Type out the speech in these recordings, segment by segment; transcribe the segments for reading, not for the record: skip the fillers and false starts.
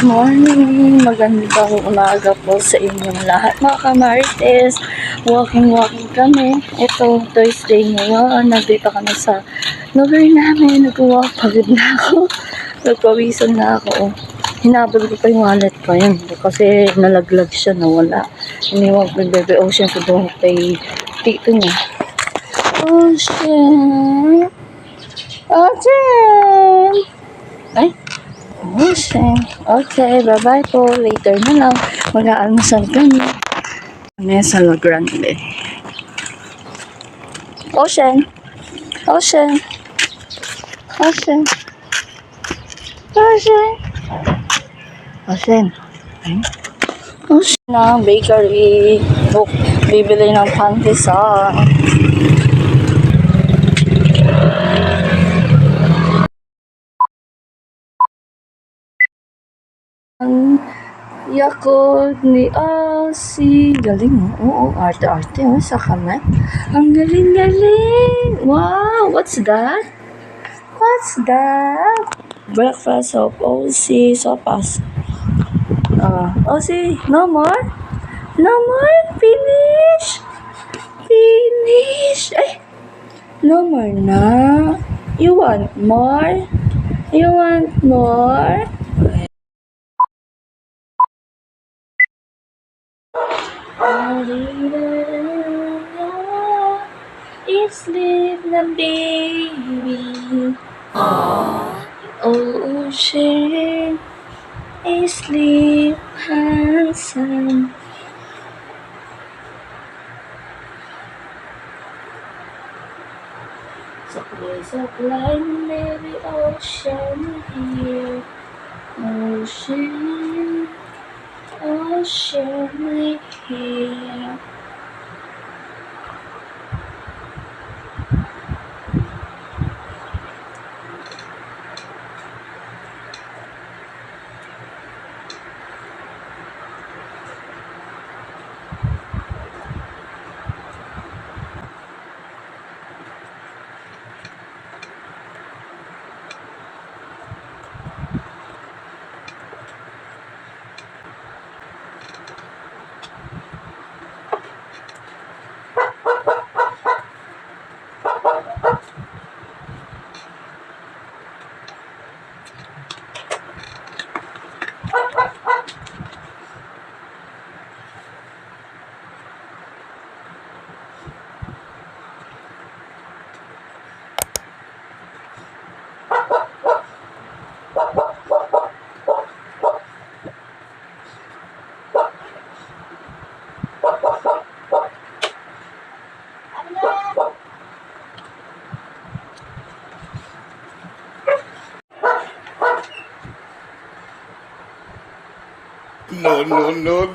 morning! Magandang umaga po sa inyong lahat mga kamarites. Walking kami. Ito, Thursday ngayon. Nandito kami sa lugar namin. Nag-walk. Pagod na ako. Nagpawisan na ako. Hinabol ko pa yung wallet ko. Yan. Kasi nalaglag siya. Nawala. Iniwag ng Bebe Ocean ko doon kay tito niya. Ocean! Ocean! Ay! Okay, bye-bye po. Later na lang. Mag-aalmusal kami. Kami sa La Grande. Ocean. Ocean. Ocean. Ocean. Ocean. Ocean na bakery. Look, bibili ng pandesal. Yakult ni Aussie. Galing mo. Oo, arte-arte sa kamay. Ang galing-galing. Wow, what's that? What's that? Breakfast of Aussie sopas. Aussie, no more? No more? Finish? Finish? Ay, no more na. You want more? You want more? Sleep na baby. Ocean, sleep handsome. Supply, baby, ocean here. Ocean, ocean here. No.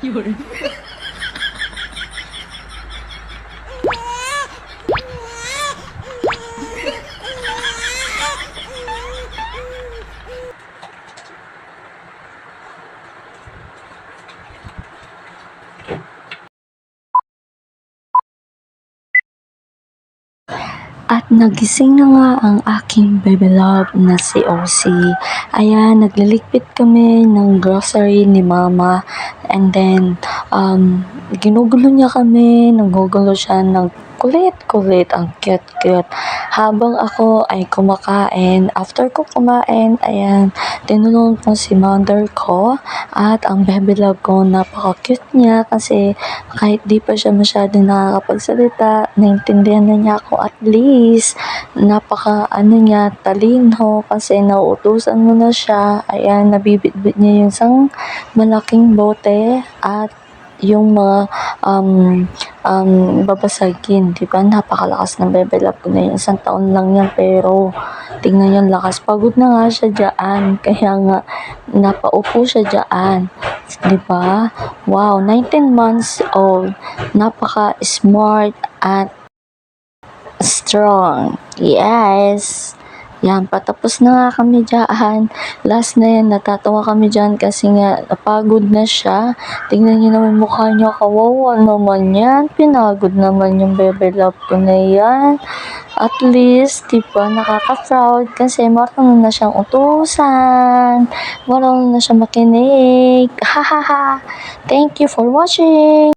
Yun. At nagising na nga ang aking baby love na si Osi. Ayan, nagliligpit kami ng grocery ni mama. And then, ginugulo niya kami. Nanggugulo siya ng kulit. Ang cute. Habang ako ay kumakain. After ko kumain, ayan, tinulungan ko si mother ko. At ang baby love ko, napaka-cute niya. Kasi kahit di pa siya masyadong nakakapagsalita, naintindihan na niya ako at least. Niya, talino kasi nauutusan mo na siya. Ayan, nabibitbit niya yung isang malaking bote at yung mga babasagin, di ba? Napakalakas ng baby love ko na yun. 1 taon lang yan, pero tingnan yung lakas. Pagod na nga siya dyan, kaya nga napaupo siya dyan. Di ba? Wow, 19 months old. Napaka-smart at strong. Yes. Yan, patapos na nga kami dyan. Last na yan, natatawa kami dyan kasi nga napagod na siya. Tingnan niyo naman mukha niya, kawawa naman yan. Pinagod naman yung bebe love ko na yan. At least, diba, nakaka-proud kasi marunong na siyang utusan. Marunong na siya makinig. Ha ha ha. Thank you for watching.